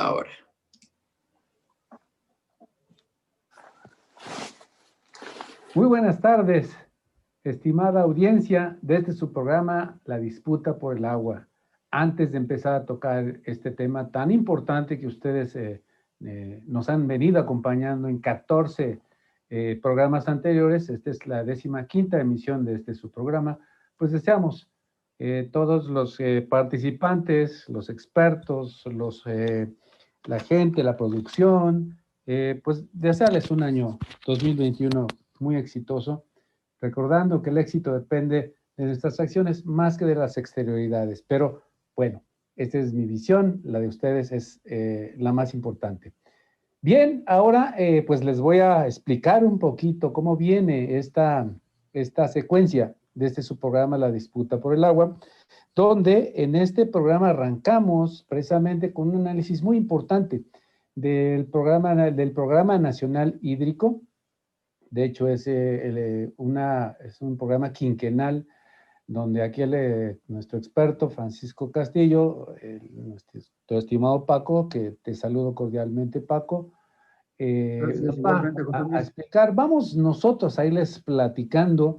ahora. Muy buenas tardes, estimada audiencia de este su programa, La Disputa por el Agua. Antes de empezar a tocar este tema tan importante que ustedes nos han venido acompañando en 14 programas anteriores, esta es la 15ª emisión de este su programa, pues deseamos todos los participantes, los expertos, la gente, la producción, pues desearles un año 2021 muy exitoso, recordando que el éxito depende de nuestras acciones más que de las exterioridades. Pero bueno, esta es mi visión, la de ustedes es la más importante. Bien, ahora pues les voy a explicar un poquito cómo viene esta secuencia de su programa La Disputa por el Agua, donde en este programa arrancamos precisamente con un análisis muy importante del programa nacional hídrico. De hecho, es un programa quinquenal donde aquí nuestro experto Francisco Castillo, nuestro estimado Paco, que te saludo cordialmente, Paco, nos va a explicar. Vamos nosotros a irles platicando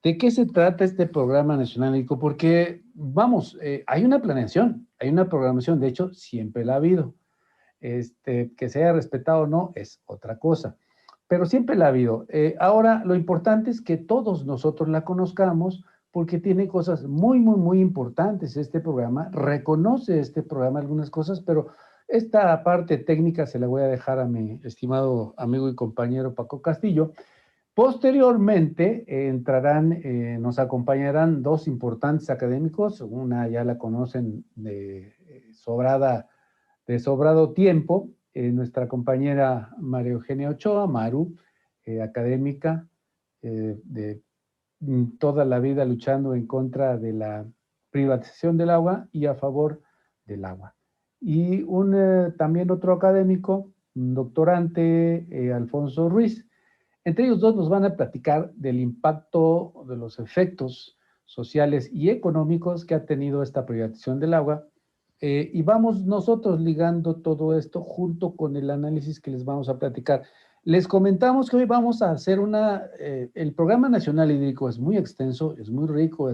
de qué se trata este programa nacional hídrico, porque vamos, hay una planeación, hay una programación, de hecho, siempre la ha habido. Que se haya respetado o no es otra cosa, pero siempre la ha habido. Ahora, lo importante es que todos nosotros la conozcamos porque tiene cosas muy, muy, muy importantes este programa, reconoce este programa algunas cosas, pero esta parte técnica se la voy a dejar a mi estimado amigo y compañero Paco Castillo. Posteriormente nos acompañarán dos importantes académicos, una ya la conocen de sobrado tiempo, nuestra compañera María Eugenia Ochoa, Maru, académica de toda la vida luchando en contra de la privatización del agua y a favor del agua. Y también otro académico, un doctorante, Alfonso Ruiz. Entre ellos dos nos van a platicar del impacto, de los efectos sociales y económicos que ha tenido esta privatización del agua. Y vamos nosotros ligando todo esto junto con el análisis que les vamos a platicar. Les comentamos que hoy vamos a hacer el Programa Nacional Hídrico es muy extenso, es muy rico,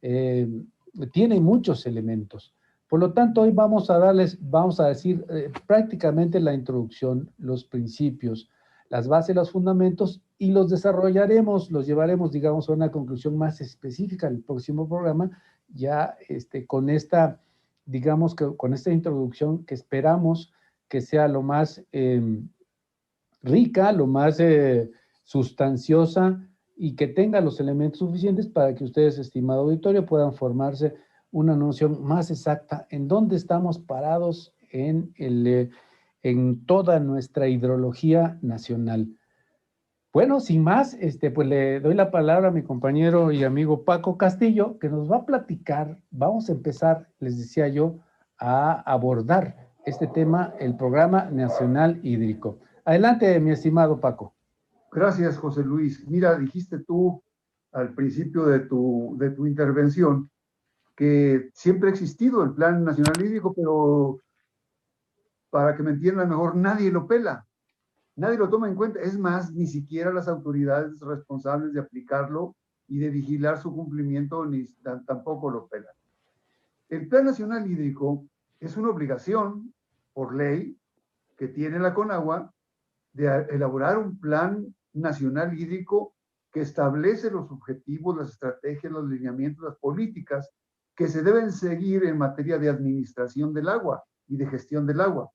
tiene muchos elementos. Por lo tanto, hoy vamos a decir prácticamente la introducción, los principios, las bases, los fundamentos, y los desarrollaremos, los llevaremos, digamos, a una conclusión más específica en el próximo programa, ya con esta introducción que esperamos que sea lo más rica, lo más sustanciosa y que tenga los elementos suficientes para que ustedes, estimado auditorio, puedan formarse una noción más exacta en dónde estamos parados en toda nuestra hidrología nacional. Bueno, sin más, pues le doy la palabra a mi compañero y amigo Paco Castillo, que nos va a platicar. Vamos a empezar, les decía yo, a abordar este tema, el Programa Nacional Hídrico. Adelante, mi estimado Paco. Gracias, José Luis. Mira, dijiste tú al principio de tu intervención que siempre ha existido el Plan Nacional Hídrico, pero para que me entiendan mejor, nadie lo pela. Nadie lo toma en cuenta. Es más, ni siquiera las autoridades responsables de aplicarlo y de vigilar su cumplimiento tampoco lo pelan. El Plan Nacional Hídrico es una obligación por ley que tiene la CONAGUA de elaborar un plan nacional hídrico que establece los objetivos, las estrategias, los lineamientos, las políticas que se deben seguir en materia de administración del agua y de gestión del agua.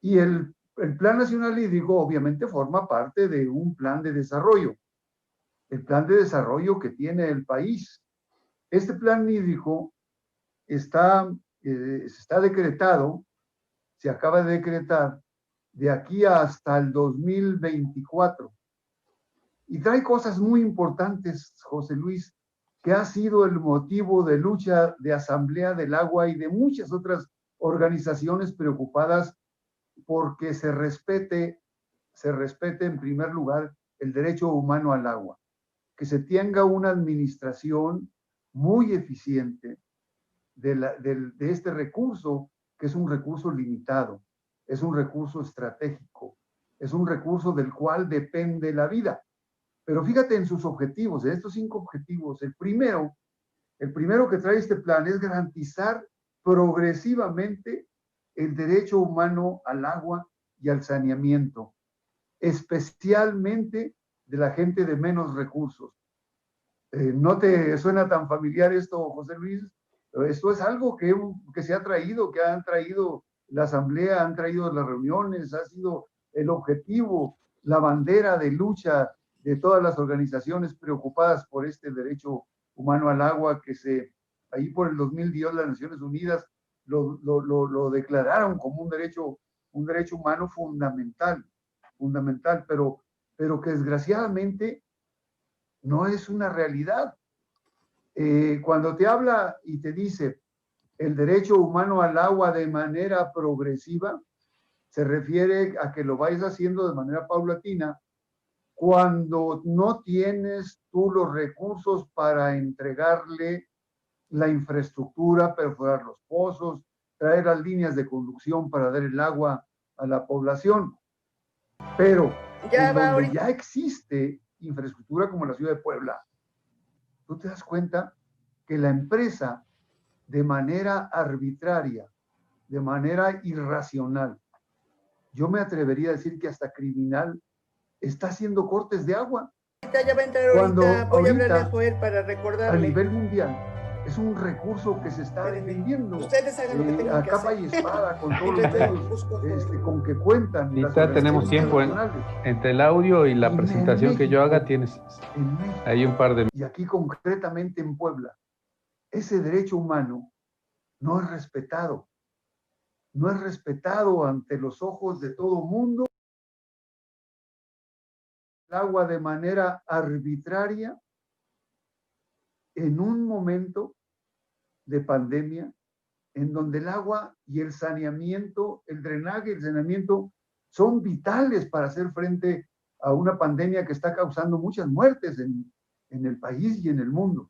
Y el Plan Nacional Hídrico obviamente forma parte de un plan de desarrollo, el plan de desarrollo que tiene el país. Este plan hídrico está decretado, se acaba de decretar de aquí hasta el 2024. Y trae cosas muy importantes, José Luis, que ha sido el motivo de lucha de Asamblea del Agua y de muchas otras organizaciones preocupadas porque se respete en primer lugar el derecho humano al agua, que se tenga una administración muy eficiente de este recurso que es un recurso limitado, es un recurso estratégico, es un recurso del cual depende la vida. Pero fíjate en sus objetivos, de estos 5 objetivos, el primero que trae este plan es garantizar progresivamente el derecho humano al agua y al saneamiento, especialmente de la gente de menos recursos. ¿No te suena tan familiar esto, José Luis? Esto es algo que se ha traído, que han traído la asamblea, han traído las reuniones, ha sido el objetivo, la bandera de lucha de todas las organizaciones preocupadas por este derecho humano al agua, que ahí por el 2010 las Naciones Unidas lo declararon como un derecho humano fundamental, pero que desgraciadamente no es una realidad. Cuando te habla y te dice el derecho humano al agua de manera progresiva, se refiere a que lo vayas haciendo de manera paulatina cuando no tienes tú los recursos para entregarle la infraestructura, perforar los pozos, traer las líneas de conducción para dar el agua a la población. Pero en donde ya existe infraestructura como la ciudad de Puebla, tú te das cuenta que la empresa, de manera arbitraria, de manera irracional, yo me atrevería a decir que hasta criminal, está haciendo cortes de agua. Ya va a entrar ahorita, voy a hablarle a Joel para recordarle. A nivel mundial, es un recurso que se está defendiendo. Ustedes hagan lo que tengan a capa y espada, con todos los medios con que cuentan. Ahorita tenemos tiempo entre el audio y la presentación México, que yo haga, tienes ahí un par de... Y aquí concretamente en Puebla, ese derecho humano no es respetado. No es respetado ante los ojos de todo mundo. El agua de manera arbitraria en un momento de pandemia en donde el agua y el saneamiento, el drenaje y el saneamiento son vitales para hacer frente a una pandemia que está causando muchas muertes en el país y en el mundo.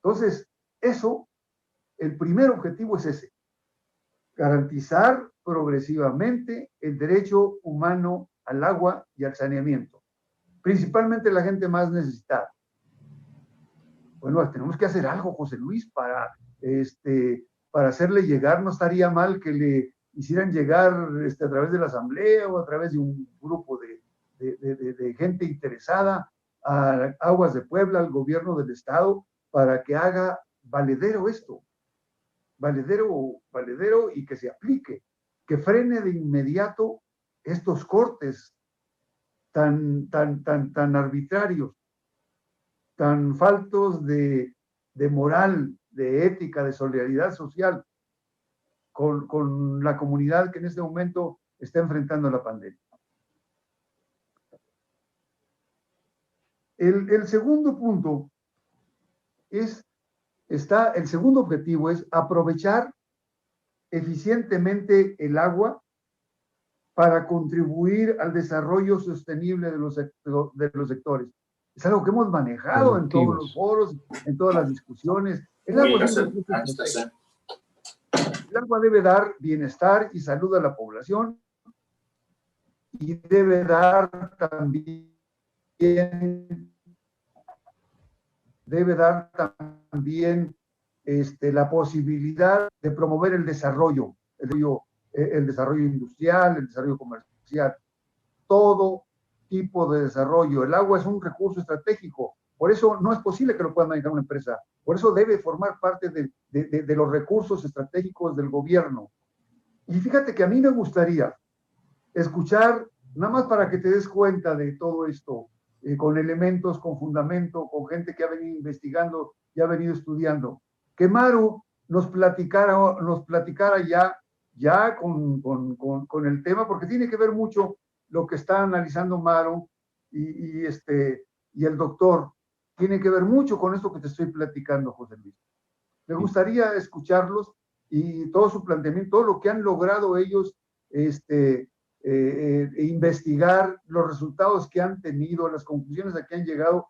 Entonces, el primer objetivo es ese, garantizar progresivamente el derecho humano al agua y al saneamiento, principalmente la gente más necesitada. Bueno, tenemos que hacer algo, José Luis, para hacerle llegar. No estaría mal que le hicieran llegar a través de la asamblea o a través de un grupo de gente interesada a Aguas de Puebla, al gobierno del estado, para que haga valedero esto, valedero y que se aplique, que frene de inmediato estos cortes tan arbitrarios, tan faltos de moral, de ética, de solidaridad social con la comunidad que en este momento está enfrentando la pandemia. El segundo punto el segundo objetivo es aprovechar eficientemente el agua para contribuir al desarrollo sostenible de los sectores. Es algo que hemos manejado en todos los foros, en todas las discusiones. El agua debe dar bienestar y salud a la población y debe dar también la posibilidad de promover el desarrollo industrial, el desarrollo comercial, todo tipo de desarrollo. El agua es un recurso estratégico, por eso no es posible que lo pueda manejar una empresa, por eso debe formar parte de los recursos estratégicos del gobierno. Y fíjate que a mí me gustaría escuchar, nada más para que te des cuenta de todo esto, con elementos, con fundamento, con gente que ha venido investigando y ha venido estudiando, que Maru nos platicara ya con el tema, porque tiene que ver mucho lo que está analizando Maru y el doctor, tiene que ver mucho con esto que te estoy platicando, José Luis. Me gustaría escucharlos y todo su planteamiento, todo lo que han logrado ellos investigar, los resultados que han tenido, las conclusiones a que han llegado,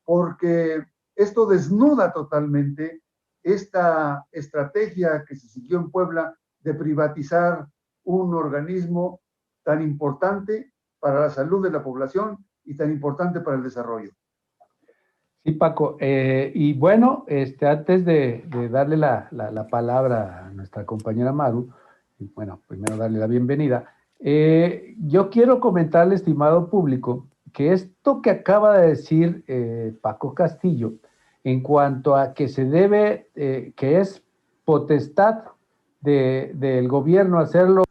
porque esto desnuda totalmente esta estrategia que se siguió en Puebla de privatizar un organismo tan importante para la salud de la población y tan importante para el desarrollo. Sí, Paco. Y bueno, antes de darle la palabra a nuestra compañera Maru, y bueno, primero darle la bienvenida, yo quiero comentarle, estimado público, que esto que acaba de decir Paco Castillo, en cuanto a que se debe, que es potestad del gobierno hacerlo.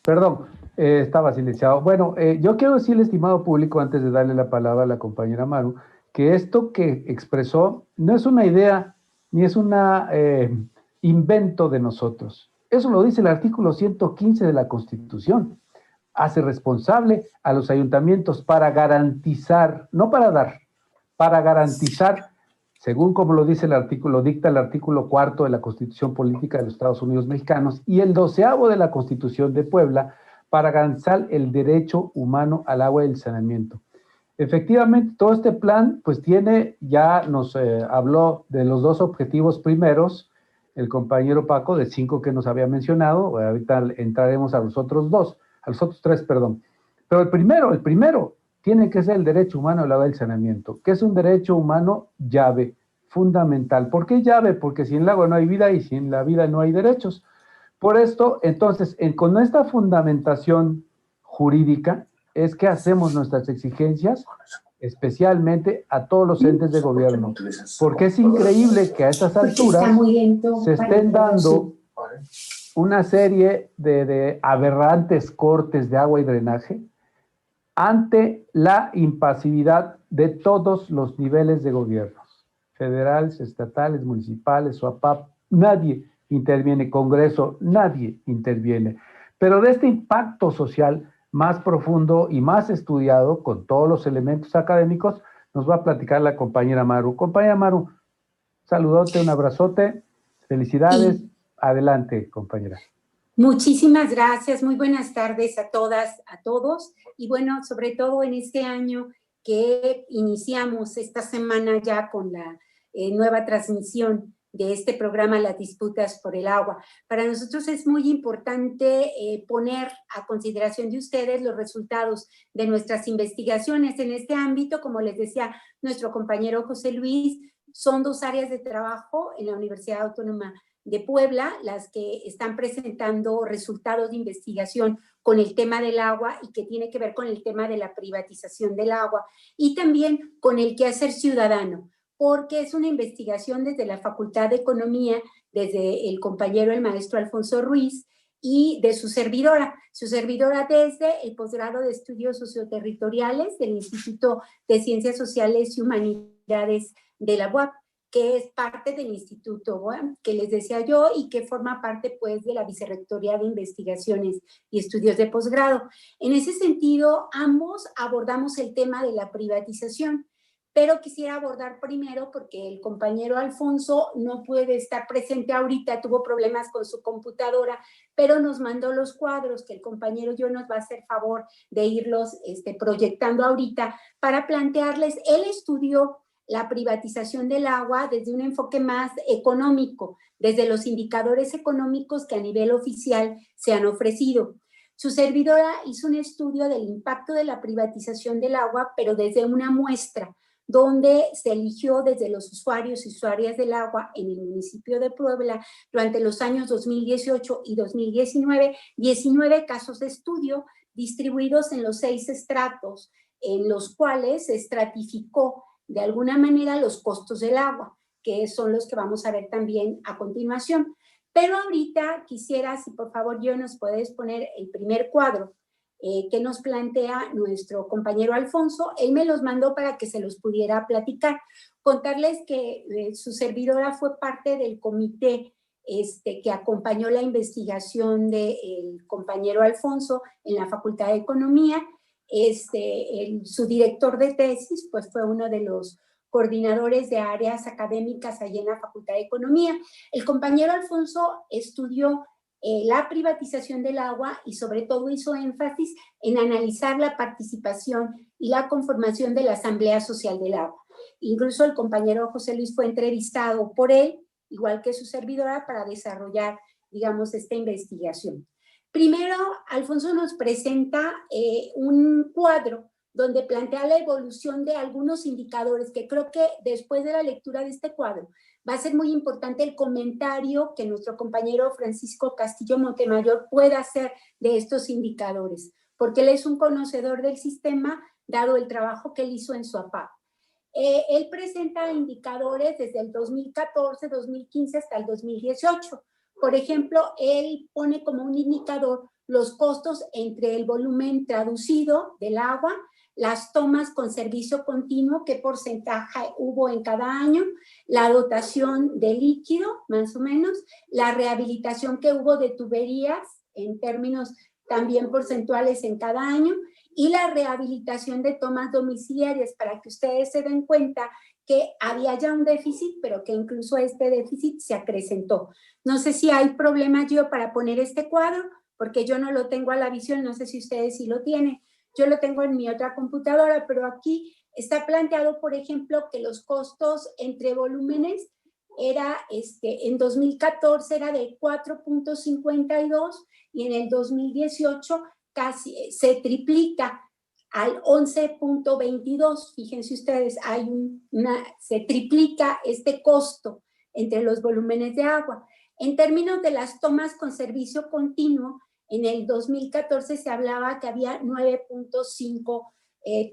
Perdón, estaba silenciado. Bueno, yo quiero decirle, estimado público, antes de darle la palabra a la compañera Maru, que esto que expresó no es una idea ni es un invento de nosotros. Eso lo dice el artículo 115 de la Constitución. Hace responsable a los ayuntamientos para garantizar, no para dar, para garantizar, según como lo dice el artículo, dicta el artículo 4 de la Constitución Política de los Estados Unidos Mexicanos y el 12º de la Constitución de Puebla, para garantizar el derecho humano al agua y el saneamiento. Efectivamente, todo este plan, pues tiene, ya nos habló de los 2 objetivos primeros, el compañero Paco, de 5 que nos había mencionado, ahorita entraremos a los otros 2, a los otros 3, perdón. Pero el primero, tiene que ser el derecho humano al agua y el saneamiento, que es un derecho humano llave, fundamental. ¿Por qué llave? Porque sin el agua no hay vida y sin la vida no hay derechos. Por esto, entonces, con esta fundamentación jurídica, es que hacemos nuestras exigencias, especialmente a todos los entes de gobierno, porque es increíble que a estas alturas se estén dando una serie de aberrantes cortes de agua y drenaje ante la impasividad de todos los niveles de gobiernos, federales, estatales, municipales, SUAPAP, nadie interviene, Congreso, nadie interviene. Pero de este impacto social más profundo y más estudiado, con todos los elementos académicos, nos va a platicar la compañera Maru. Compañera Maru, saludote, un abrazote, felicidades, sí. Adelante, compañera. Muchísimas gracias, muy buenas tardes a todas, a todos, y bueno, sobre todo en este año que iniciamos esta semana ya con la nueva transmisión de este programa Las Disputas por el Agua. Para nosotros es muy importante poner a consideración de ustedes los resultados de nuestras investigaciones en este ámbito. Como les decía nuestro compañero José Luis, son 2 áreas de trabajo en la Universidad Autónoma de Puebla, las que están presentando resultados de investigación con el tema del agua y que tiene que ver con el tema de la privatización del agua y también con el quehacer ciudadano, porque es una investigación desde la Facultad de Economía, desde el compañero, el maestro Alfonso Ruiz, y de su servidora desde el posgrado de estudios socioterritoriales del Instituto de Ciencias Sociales y Humanidades de la UAP, que es parte del instituto, ¿bueno?, que les decía yo, y que forma parte, pues, de la Vicerrectoría de Investigaciones y Estudios de Posgrado. En ese sentido, ambos abordamos el tema de la privatización, pero quisiera abordar primero, porque el compañero Alfonso no puede estar presente ahorita, tuvo problemas con su computadora, pero nos mandó los cuadros que el compañero yo nos va a hacer favor de irlos proyectando ahorita para plantearles el estudio la privatización del agua desde un enfoque más económico, desde los indicadores económicos que a nivel oficial se han ofrecido. Su servidora hizo un estudio del impacto de la privatización del agua, pero desde una muestra, donde se eligió desde los usuarios y usuarias del agua en el municipio de Puebla durante los años 2018 y 2019, 19 casos de estudio distribuidos en los 6 estratos, en los cuales se estratificó de alguna manera los costos del agua, que son los que vamos a ver también a continuación. Pero ahorita quisiera, si por favor yo nos puedes poner el primer cuadro que nos plantea nuestro compañero Alfonso. Él me los mandó para que se los pudiera platicar. Contarles que su servidora fue parte del comité que acompañó la investigación del compañero Alfonso en la Facultad de Economía. Su director de tesis pues fue uno de los coordinadores de áreas académicas allí en la Facultad de Economía. El compañero Alfonso estudió la privatización del agua y sobre todo hizo énfasis en analizar la participación y la conformación de la Asamblea Social del Agua. Incluso el compañero José Luis fue entrevistado por él, igual que su servidora, para desarrollar, digamos, esta investigación. Primero, Alfonso nos presenta un cuadro donde plantea la evolución de algunos indicadores, que creo que después de la lectura de este cuadro va a ser muy importante el comentario que nuestro compañero Francisco Castillo Montemayor pueda hacer de estos indicadores, porque él es un conocedor del sistema, dado el trabajo que él hizo en su APAP. Él presenta indicadores desde el 2014, 2015 hasta el 2018. Por ejemplo, él pone como un indicador los costos entre el volumen traducido del agua, las tomas con servicio continuo, qué porcentaje hubo en cada año, la dotación de líquido, más o menos, la rehabilitación que hubo de tuberías en términos también porcentuales en cada año, y la rehabilitación de tomas domiciliarias, para que ustedes se den cuenta que había ya un déficit, pero que incluso este déficit se acrecentó. No sé si hay problema yo para poner este cuadro, porque yo no lo tengo a la visión, no sé si ustedes sí lo tienen. Yo lo tengo en mi otra computadora, pero aquí está planteado, por ejemplo, que los costos entre volúmenes era, en 2014 era de 4.52 y en el 2018 casi se triplica al 11.22. Fíjense ustedes, se triplica este costo entre los volúmenes de agua. En términos de las tomas con servicio continuo, en el 2014 se hablaba que había 9.5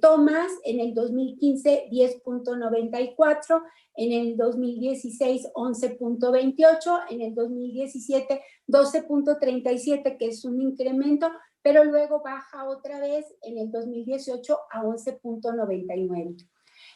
tomas, en el 2015 10.94, en el 2016 11.28, en el 2017 12.37, que es un incremento, pero luego baja otra vez en el 2018 a 11.99.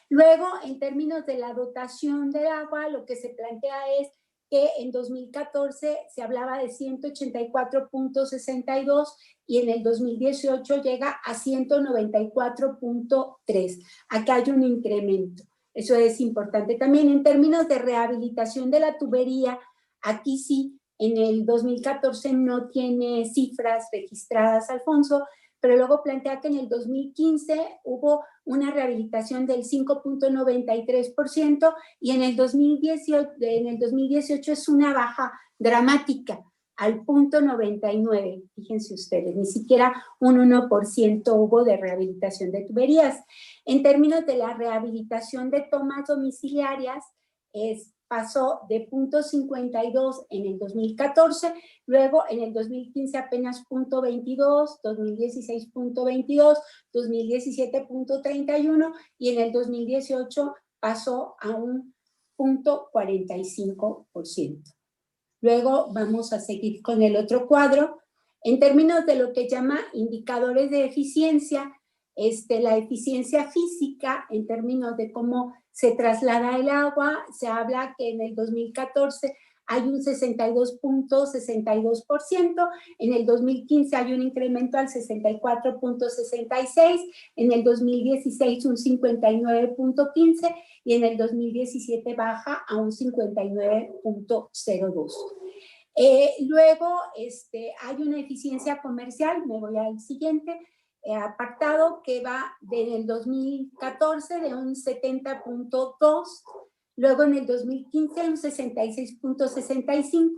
Luego, en términos de la dotación de agua, lo que se plantea es que en 2014 se hablaba de 184.62 y en el 2018 llega a 194.3. Acá hay un incremento. Eso es importante. También en términos de rehabilitación de la tubería, aquí sí, en el 2014 no tiene cifras registradas, Alfonso, pero luego plantea que en el 2015 hubo una rehabilitación del 5.93% y en el 2018 es una baja dramática al 0.99, fíjense ustedes, ni siquiera un 1% hubo de rehabilitación de tuberías. En términos de la rehabilitación de tomas domiciliarias, pasó de 0.52 en el 2014, luego en el 2015 apenas 0.22, 2016 0.22, 2017 0.31 y en el 2018 pasó a un 0.45%. Luego vamos a seguir con el otro cuadro. En términos de lo que llama indicadores de eficiencia, la eficiencia física, en términos de cómo se traslada el agua, se habla que en el 2014 hay un 62.62%, en el 2015 hay un incremento al 64.66%, en el 2016 un 59.15% y en el 2017 baja a un 59.02%. Luego hay una eficiencia comercial, me voy al siguiente, apartado que va desde el 2014 de un 70.2, luego en el 2015 un 66.65,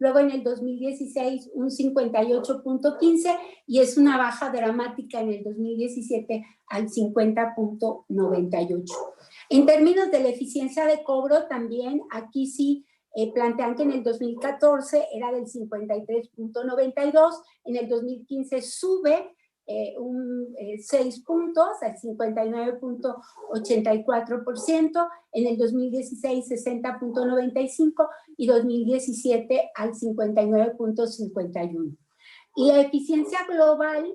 luego en el 2016 un 58.15 y es una baja dramática en el 2017 al 50.98. En términos de la eficiencia de cobro también aquí sí plantean que en el 2014 era del 53.92, en el 2015 sube 6 puntos al 59.84%, en el 2016 60.95 y 2017 al 59.51. Y la eficiencia global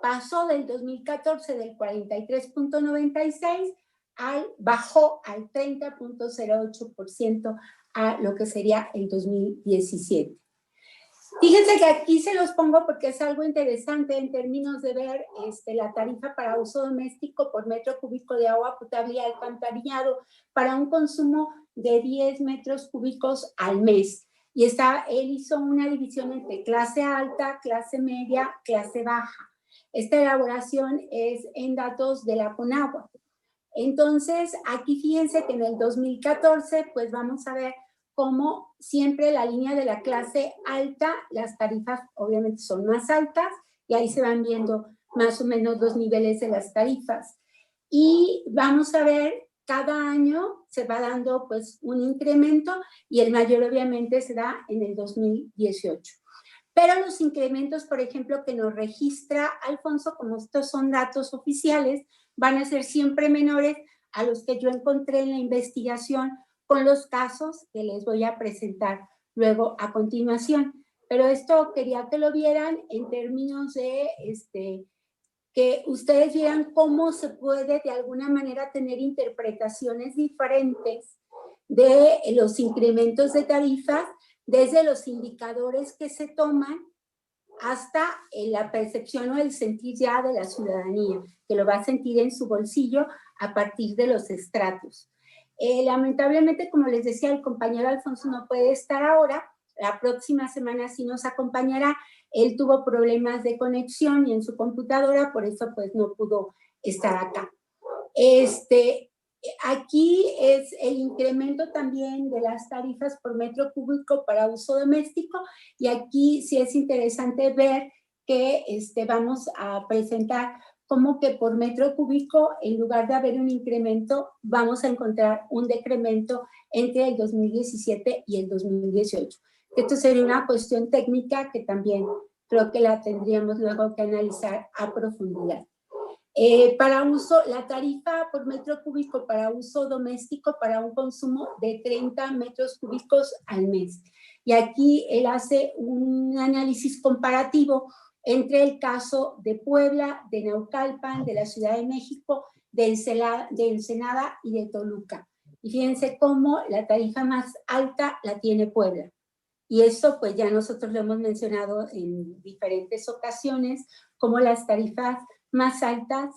pasó del 2014 del 43.96 bajó al 30.08% a lo que sería el 2017. Fíjense que aquí se los pongo porque es algo interesante en términos de ver la tarifa para uso doméstico por metro cúbico de agua potable y alcantarillado para un consumo de 10 metros cúbicos al mes. Y él hizo una división entre clase alta, clase media, clase baja. Esta elaboración es en datos de la Conagua. Entonces, aquí fíjense que en el 2014, pues vamos a ver cómo siempre la línea de la clase alta, las tarifas obviamente son más altas, y ahí se van viendo más o menos los niveles de las tarifas. Y vamos a ver, cada año se va dando pues un incremento, y el mayor obviamente se da en el 2018. Pero los incrementos, por ejemplo, que nos registra Alfonso, como estos son datos oficiales, van a ser siempre menores a los que yo encontré en la investigación con los casos que les voy a presentar luego a continuación. Pero esto quería que lo vieran en términos de que ustedes vieran cómo se puede de alguna manera tener interpretaciones diferentes de los incrementos de tarifas, desde los indicadores que se toman hasta la percepción o el sentir ya de la ciudadanía, que lo va a sentir en su bolsillo a partir de los estratos. Lamentablemente, como les decía, el compañero Alfonso no puede estar ahora. La próxima semana sí nos acompañará. Él tuvo problemas de conexión y en su computadora, por eso pues no pudo estar acá. Aquí es el incremento también de las tarifas por metro cúbico para uso doméstico, y aquí sí es interesante ver que vamos a presentar como que por metro cúbico, en lugar de haber un incremento, vamos a encontrar un decremento entre el 2017 y el 2018. Esto sería una cuestión técnica que también creo que la tendríamos luego que analizar a profundidad. Para uso, la tarifa por metro cúbico para uso doméstico para un consumo de 30 metros cúbicos al mes. Y aquí él hace un análisis comparativo entre el caso de Puebla, de Naucalpan, de la Ciudad de México, de Ensenada y de Toluca. Y fíjense cómo la tarifa más alta la tiene Puebla. Y eso pues ya nosotros lo hemos mencionado en diferentes ocasiones, como las tarifas más altas,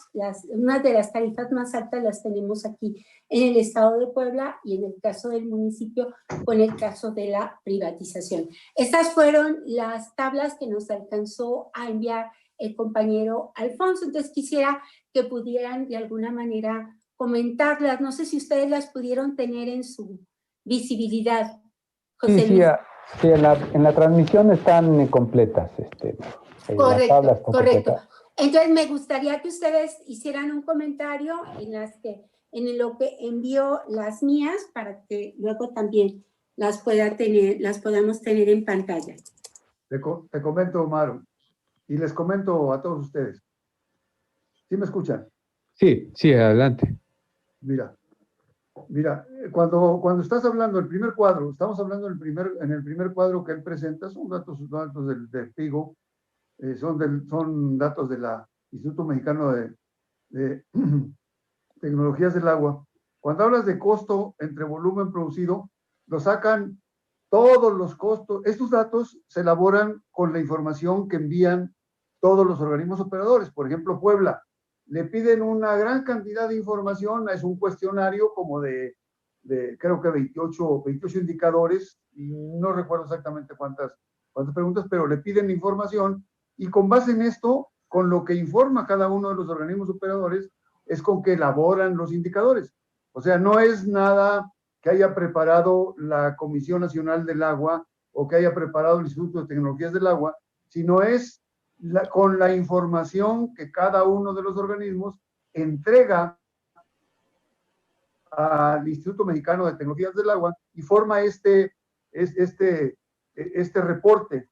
una de las tarifas más altas las tenemos aquí en el estado de Puebla, y en el caso del municipio con el caso de la privatización. Estas fueron las tablas que nos alcanzó a enviar el compañero Alfonso. Entonces quisiera que pudieran de alguna manera comentarlas. No sé si ustedes las pudieron tener en su visibilidad. José Luis. Sí, en la transmisión están completas. Correcto, las tablas correcto. Entonces me gustaría que ustedes hicieran un comentario en lo que envió las mías, para que luego también las podamos tener en pantalla. Te comento, Omar, y les comento a todos ustedes. ¿Sí me escuchan? Sí, adelante. Mira, cuando estás hablando del primer cuadro, estamos hablando en el primer cuadro que él presenta, son datos del PIGO, son datos del Instituto Mexicano de Tecnologías del Agua. Cuando hablas de costo entre volumen producido, lo sacan todos los costos. Estos datos se elaboran con la información que envían todos los organismos operadores. Por ejemplo, Puebla, le piden una gran cantidad de información, es un cuestionario como de creo que 28 indicadores, y no recuerdo exactamente cuántas preguntas, pero le piden información, y con base en esto, con lo que informa cada uno de los organismos operadores, es con que elaboran los indicadores. O sea, no es nada que haya preparado la Comisión Nacional del Agua o que haya preparado el Instituto de Tecnologías del Agua, sino es con la información que cada uno de los organismos entrega al Instituto Mexicano de Tecnologías del Agua, y forma este reporte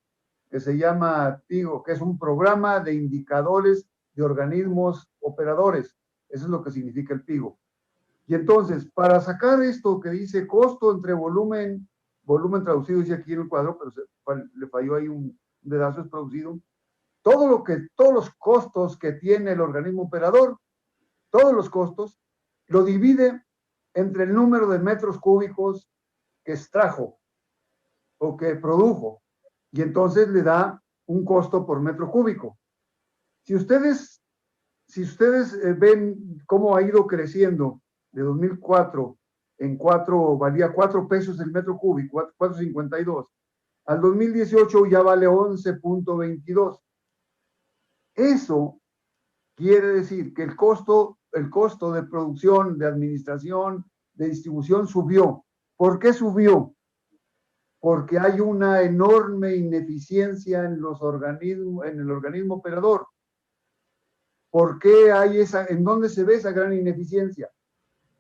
que se llama PIGO, que es un programa de indicadores de organismos operadores. Eso es lo que significa el PIGO. Y entonces, para sacar esto que dice costo entre volumen traducido, dice aquí en el cuadro, pero le falló ahí un pedazo, es producido, todos los costos que tiene el organismo operador, todos los costos, lo divide entre el número de metros cúbicos que extrajo o que produjo, y entonces le da un costo por metro cúbico. Si ustedes ven cómo ha ido creciendo de 2004 valía 4 pesos el metro cúbico, 4.52, al 2018 ya vale 11.22. Eso quiere decir que el costo de producción, de administración, de distribución subió. ¿Por qué subió? Porque hay una enorme ineficiencia en el organismo operador. ¿Por qué hay en dónde se ve esa gran ineficiencia?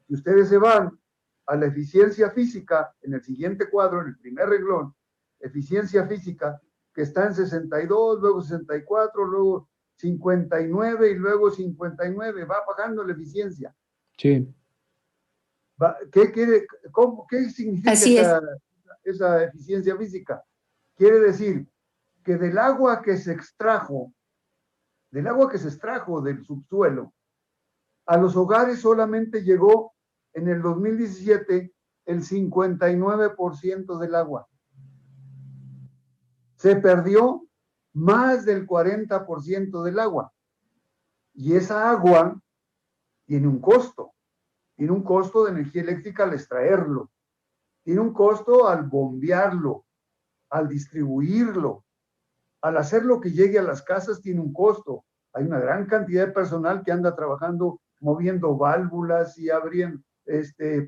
Si ustedes se van a la eficiencia física, en el siguiente cuadro, en el primer renglón, eficiencia física, que está en 62, luego 64, luego 59 y luego 59, va bajando la eficiencia. Sí. ¿Qué significa esa eficiencia física? Quiere decir que del agua que se extrajo del subsuelo, a los hogares solamente llegó en el 2017 el 59% del agua. Se perdió más del 40% del agua. Y esa agua tiene un costo. Tiene un costo de energía eléctrica al extraerlo. Tiene un costo al bombearlo, al distribuirlo, al hacerlo que llegue a las casas tiene un costo. Hay una gran cantidad de personal que anda trabajando, moviendo válvulas y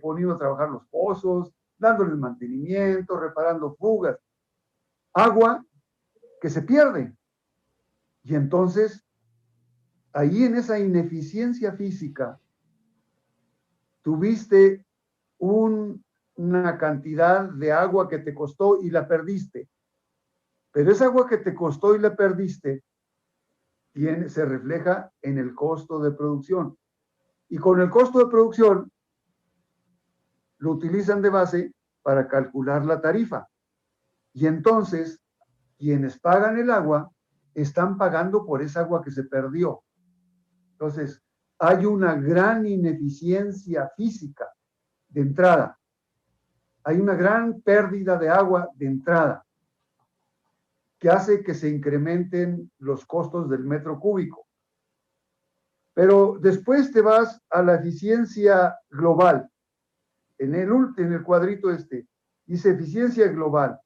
poniendo a trabajar los pozos, dándoles mantenimiento, reparando fugas. Agua que se pierde. Y entonces, ahí en esa ineficiencia física, tuviste una cantidad de agua que te costó y la perdiste. Pero esa agua que te costó y la perdiste se refleja en el costo de producción. Y con el costo de producción lo utilizan de base para calcular la tarifa. Y entonces, quienes pagan el agua están pagando por esa agua que se perdió. Entonces, hay una gran ineficiencia física de entrada. Hay una gran pérdida de agua de entrada que hace que se incrementen los costos del metro cúbico. Pero después te vas a la eficiencia global. En el cuadrito dice eficiencia global.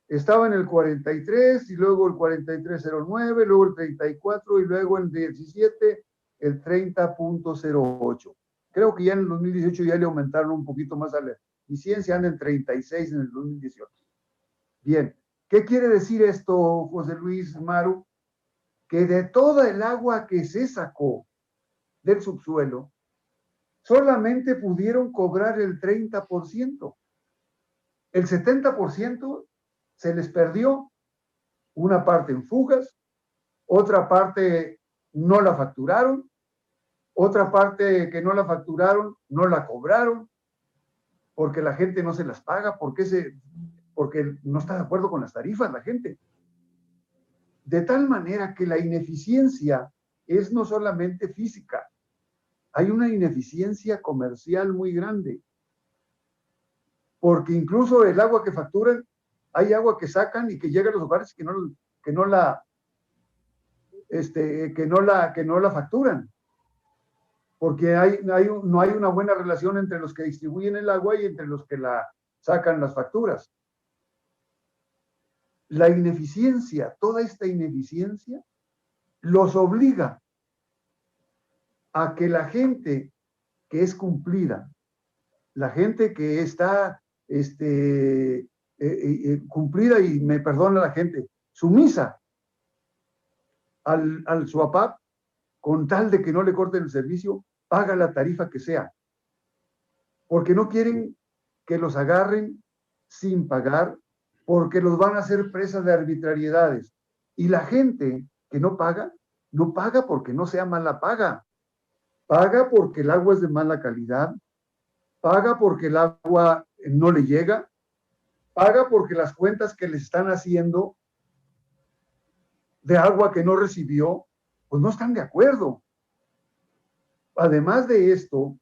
Estaba en el 43 y luego el 4309, luego el 34 y luego el 17 el 30.08. Creo que ya en el 2018 ya le aumentaron un poquito más a la eficiencia, anda en 36 en el 2018. Bien, ¿qué quiere decir esto, José Luis, Maru? Que de toda el agua que se sacó del subsuelo, solamente pudieron cobrar el 30%. El 70% se les perdió, una parte en fugas, otra parte no la facturaron, otra parte que no la facturaron no la cobraron, porque la gente no se las paga, porque no está de acuerdo con las tarifas la gente. De tal manera que la ineficiencia es no solamente física, hay una ineficiencia comercial muy grande, porque incluso el agua que facturan, hay agua que sacan y que llega a los hogares que no la facturan, porque no hay una buena relación entre los que distribuyen el agua y entre los que la sacan las facturas. La ineficiencia, toda esta ineficiencia, los obliga a que la gente que es cumplida, la gente que está cumplida, y me perdona la gente, sumisa al SUAPAP, con tal de que no le corten el servicio, paga la tarifa que sea, porque no quieren que los agarren sin pagar, porque los van a hacer presa de arbitrariedades. Y la gente que no paga porque no sea mala paga, paga porque el agua es de mala calidad, paga porque el agua no le llega, paga porque las cuentas que le están haciendo de agua que no recibió, pues no están de acuerdo. Además de esto,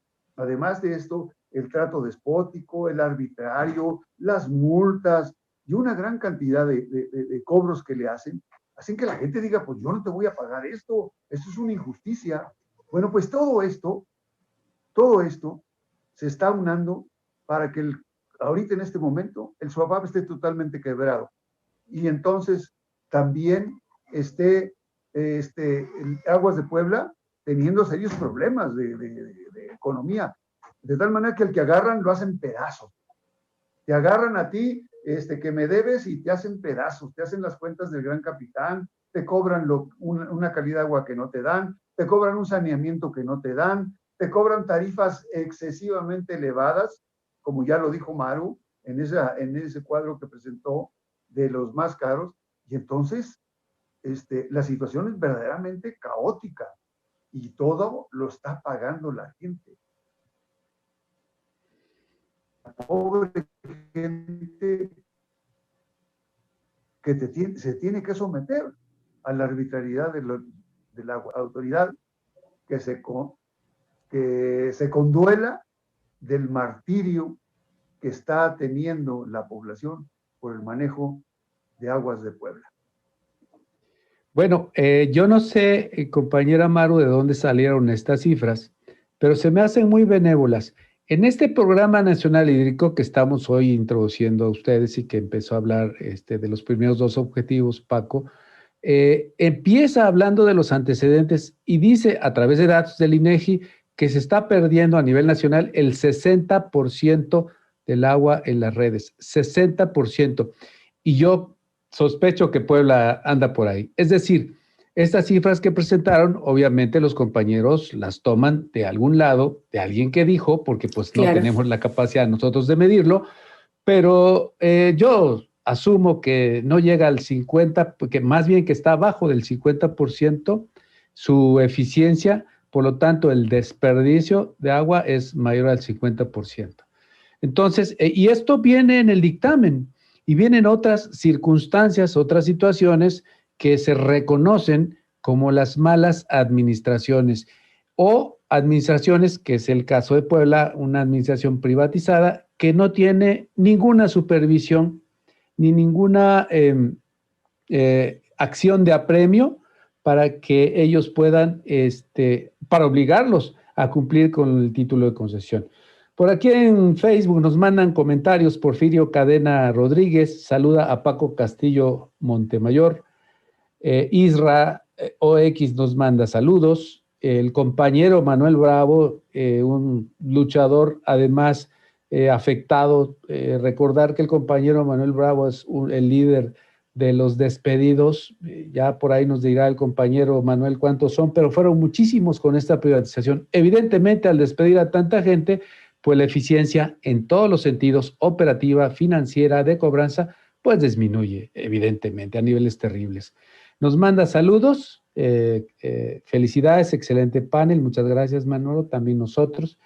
el trato despótico, el arbitrario, las multas y una gran cantidad de cobros que le hacen que la gente diga, pues yo no te voy a pagar esto es una injusticia. Bueno, pues todo esto se está unando para que ahorita en este momento el SUAPAP esté totalmente quebrado. y entonces también esté Aguas de Puebla teniendo serios problemas de economía, de tal manera que el que agarran lo hacen pedazos. Te agarran a ti que me debes y te hacen pedazos, te hacen las cuentas del gran capitán, te cobran una calidad de agua que no te dan, te cobran un saneamiento que no te dan, te cobran tarifas excesivamente elevadas, como ya lo dijo Maru en ese cuadro que presentó de los más caros, y entonces la situación es verdaderamente caótica y todo lo está pagando la gente. La pobre gente que se tiene que someter a la arbitrariedad de la autoridad que se conduela del martirio que está teniendo la población por el manejo de Aguas de Puebla. Bueno, yo no sé, compañera Maru, de dónde salieron estas cifras, pero se me hacen muy benévolas. En este programa nacional hídrico que estamos hoy introduciendo a ustedes y que empezó a hablar de los primeros dos objetivos, Paco, empieza hablando de los antecedentes y dice a través de datos del INEGI que se está perdiendo a nivel nacional el 60% del agua en las redes, 60%. Y yo sospecho que Puebla anda por ahí. Es decir, estas cifras que presentaron, obviamente los compañeros las toman de algún lado, de alguien que dijo, porque pues no tenemos la capacidad nosotros de medirlo, pero yo asumo que no llega al 50%, porque más bien que está abajo del 50% su eficiencia, por lo tanto el desperdicio de agua es mayor al 50%. Entonces, y esto viene en el dictamen, y vienen otras circunstancias, otras situaciones que se reconocen como las malas administraciones o administraciones, que es el caso de Puebla, una administración privatizada que no tiene ninguna supervisión ni ninguna acción de apremio para que ellos puedan, para obligarlos a cumplir con el título de concesión. Por aquí en Facebook nos mandan comentarios. Porfirio Cadena Rodríguez saluda a Paco Castillo Montemayor. Isra OX nos manda saludos. El compañero Manuel Bravo, un luchador además afectado. Recordar que el compañero Manuel Bravo es el líder de los despedidos. Ya por ahí nos dirá el compañero Manuel cuántos son, pero fueron muchísimos con esta privatización. Evidentemente, al despedir a tanta gente, pues la eficiencia en todos los sentidos, operativa, financiera, de cobranza, pues disminuye, evidentemente, a niveles terribles. Nos manda saludos, felicidades, excelente panel, muchas gracias Manolo, también nosotros.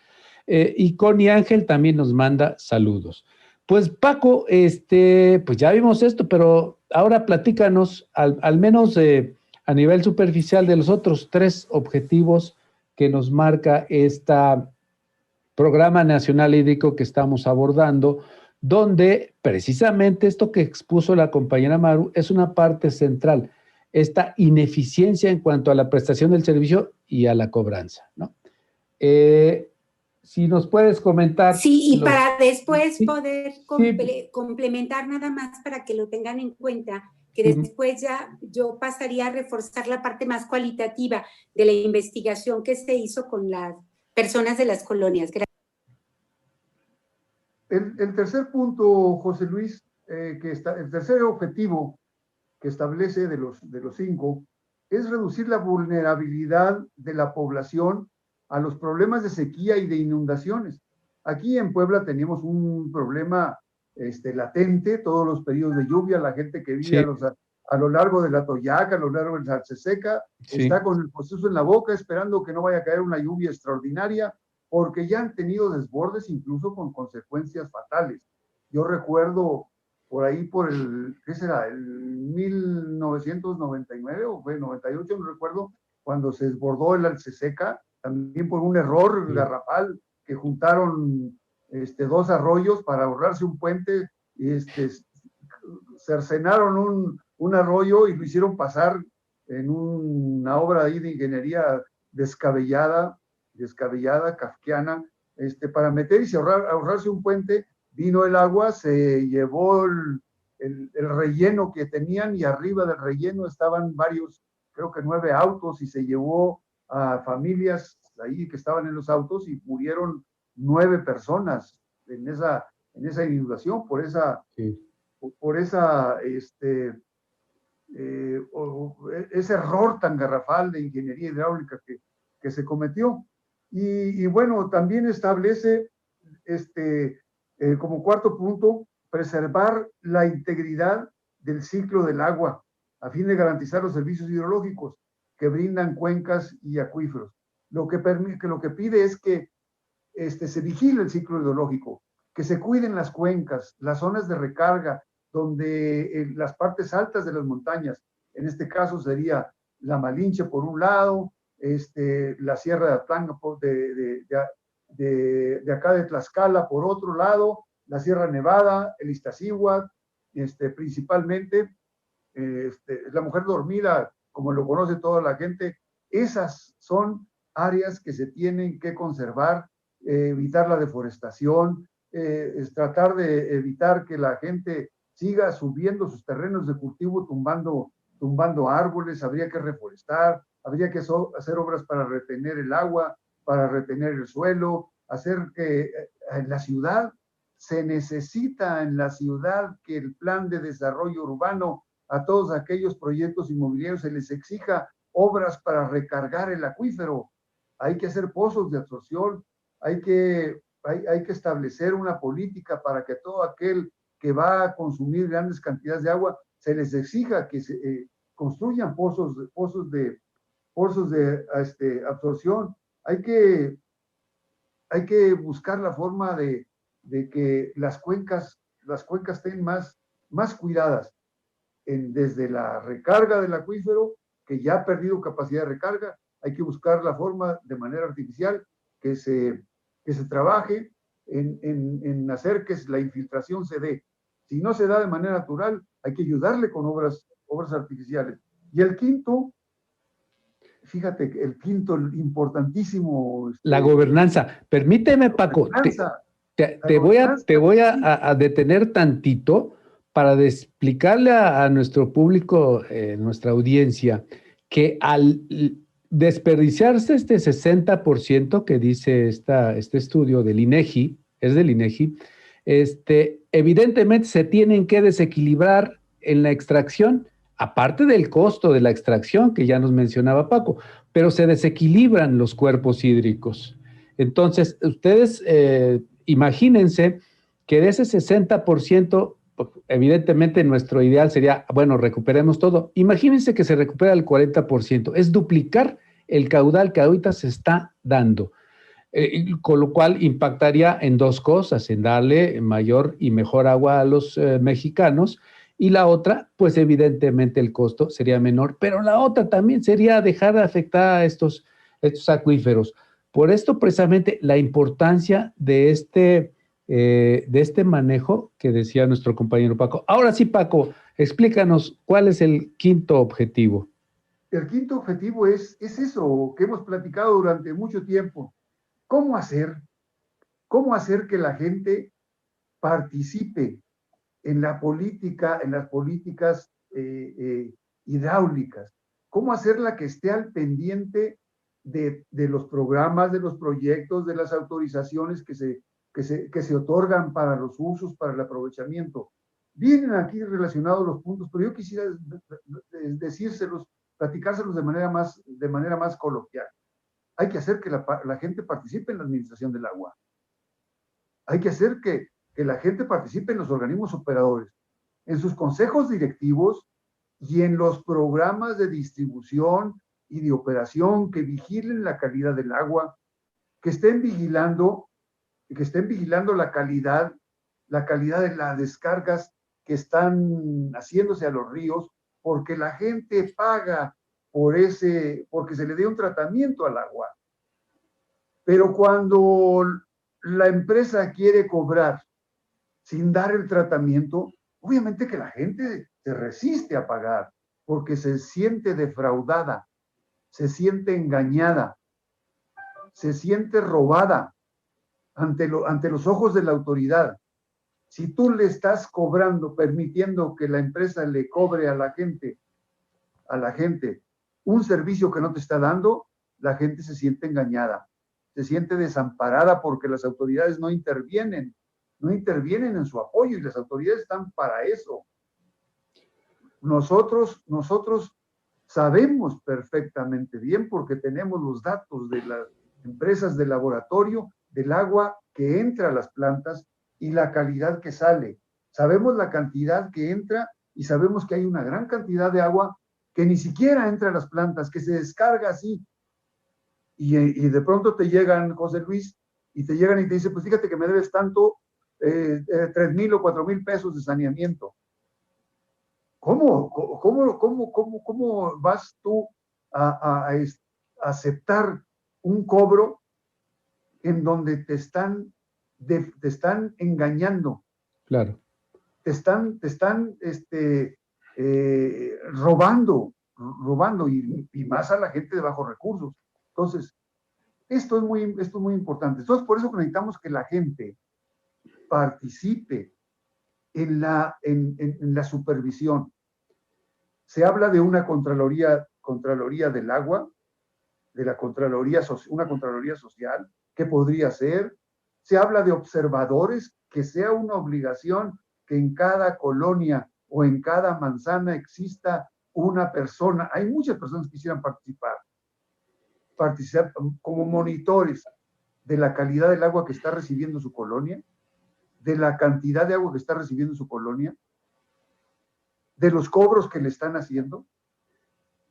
Y Connie Ángel también nos manda saludos. Pues Paco, pues ya vimos esto, pero ahora platícanos, al menos a nivel superficial, de los otros tres objetivos que nos marca esta Programa Nacional Hídrico que estamos abordando, donde precisamente esto que expuso la compañera Maru es una parte central, esta ineficiencia en cuanto a la prestación del servicio y a la cobranza, ¿no? Si nos puedes comentar. Sí, y para después poder complementar nada más para que lo tengan en cuenta, que después ya yo pasaría a reforzar la parte más cualitativa de la investigación que se hizo con las personas de las colonias. Gracias. El tercer punto, José Luis, el tercer objetivo que establece de los 5 es reducir la vulnerabilidad de la población a los problemas de sequía y de inundaciones. Aquí en Puebla tenemos un problema latente, todos los periodos de lluvia, la gente que vive a lo largo de la Toyaca, a lo largo de la Salseseca, está con el proceso en la boca esperando que no vaya a caer una lluvia extraordinaria, porque ya han tenido desbordes incluso con consecuencias fatales. Yo recuerdo por ahí ¿qué será? El 1999 o fue 98, no recuerdo, cuando se desbordó el Alceseca, también por un error garrafal, que juntaron 2 arroyos para ahorrarse un puente, y cercenaron un arroyo y lo hicieron pasar en una obra ahí de ingeniería descabellada, kafkiana, para meter y ahorrarse un puente. Vino el agua, se llevó el relleno que tenían, y arriba del relleno estaban varios, creo que 9 autos, y se llevó a familias ahí que estaban en los autos y murieron 9 personas en esa inundación por esa, sí, por esa, ese error tan garrafal de ingeniería hidráulica que se cometió. Y bueno, también establece como cuarto punto, preservar la integridad del ciclo del agua a fin de garantizar los servicios hidrológicos que brindan cuencas y acuíferos. Lo que pide es que se vigile el ciclo hidrológico, que se cuiden las cuencas, las zonas de recarga, donde las partes altas de las montañas, en este caso sería la Malinche por un lado, la Sierra de Atlántico de acá de Tlaxcala por otro lado, la Sierra Nevada, el Iztaccíhuatl, principalmente, la Mujer Dormida, como lo conoce toda la gente. Esas son áreas que se tienen que conservar, evitar la deforestación, es tratar de evitar que la gente siga subiendo sus terrenos de cultivo, tumbando árboles. Habría que reforestar, habría que hacer obras para retener el agua, para retener el suelo, hacer que en la ciudad se necesita que el plan de desarrollo urbano a todos aquellos proyectos inmobiliarios se les exija obras para recargar el acuífero. Hay que hacer pozos de absorción, hay que establecer una política para que todo aquel que va a consumir grandes cantidades de agua se les exija que se construyan pozos de absorción. Hay que buscar la forma de que las cuencas estén más cuidadas, desde la recarga del acuífero, que ya ha perdido capacidad de recarga. Hay que buscar la forma de manera artificial que se trabaje en hacer que la infiltración se dé. Si no se da de manera natural, hay que ayudarle con obras artificiales. Y el quinto, fíjate, importantísimo. La gobernanza. Permíteme, Paco, te voy a detener tantito para explicarle a nuestro público, nuestra audiencia, que al desperdiciarse este 60% que dice este estudio del INEGI, es del INEGI, evidentemente se tienen que desequilibrar en la extracción, aparte del costo de la extracción que ya nos mencionaba Paco, pero se desequilibran los cuerpos hídricos. Entonces, ustedes imagínense que de ese 60%, evidentemente nuestro ideal sería, bueno, recuperemos todo. Imagínense que se recupera el 40%, es duplicar el caudal que ahorita se está dando, con lo cual impactaría en dos cosas, en darle mayor y mejor agua a los mexicanos, y la otra, pues evidentemente el costo sería menor, pero la otra también sería dejar de afectar a estos acuíferos. Por esto precisamente la importancia de este manejo que decía nuestro compañero Paco. Ahora sí, Paco, explícanos cuál es el quinto objetivo. El quinto objetivo es eso que hemos platicado durante mucho tiempo. ¿Cómo hacer que la gente participe en la política, en las políticas hidráulicas? ¿Cómo hacerla que esté al pendiente de los programas, de los proyectos, de las autorizaciones que se otorgan para los usos, para el aprovechamiento? Vienen aquí relacionados los puntos, pero yo quisiera platicárselos de manera más coloquial. Hay que hacer que la gente participe en la administración del agua. Hay que hacer que la gente participe en los organismos operadores, en sus consejos directivos y en los programas de distribución y de operación que vigilen la calidad del agua, que estén vigilando la calidad de las descargas que están haciéndose a los ríos, porque la gente paga porque se le dé un tratamiento al agua. Pero cuando la empresa quiere cobrar sin dar el tratamiento, obviamente que la gente se resiste a pagar, porque se siente defraudada, se siente engañada, se siente robada ante los ojos de la autoridad. Si tú le estás cobrando, permitiendo que la empresa le cobre a la gente un servicio que no te está dando, la gente se siente engañada, se siente desamparada porque las autoridades no intervienen en su apoyo, y las autoridades están para eso. Nosotros sabemos perfectamente bien, porque tenemos los datos de las empresas de laboratorio, del agua que entra a las plantas y la calidad que sale. Sabemos la cantidad que entra y sabemos que hay una gran cantidad de agua que ni siquiera entra a las plantas, que se descarga así. Y de pronto te llegan, José Luis, y te dicen, pues fíjate que me debes tanto, 3,000 o 4,000 pesos de saneamiento. ¿Cómo vas tú a aceptar un cobro en donde te están engañando? Claro. Te están robando y más a la gente de bajos recursos. Entonces, esto es muy importante. Entonces, por eso necesitamos que la gente participe en la supervisión. Se habla de una contraloría del agua, de la una contraloría social, que podría ser. Se habla de observadores, que sea una obligación que en cada colonia o en cada manzana exista una persona. Hay muchas personas que quisieran participar como monitores de la calidad del agua que está recibiendo su colonia, de la cantidad de agua que está recibiendo su colonia, de los cobros que le están haciendo,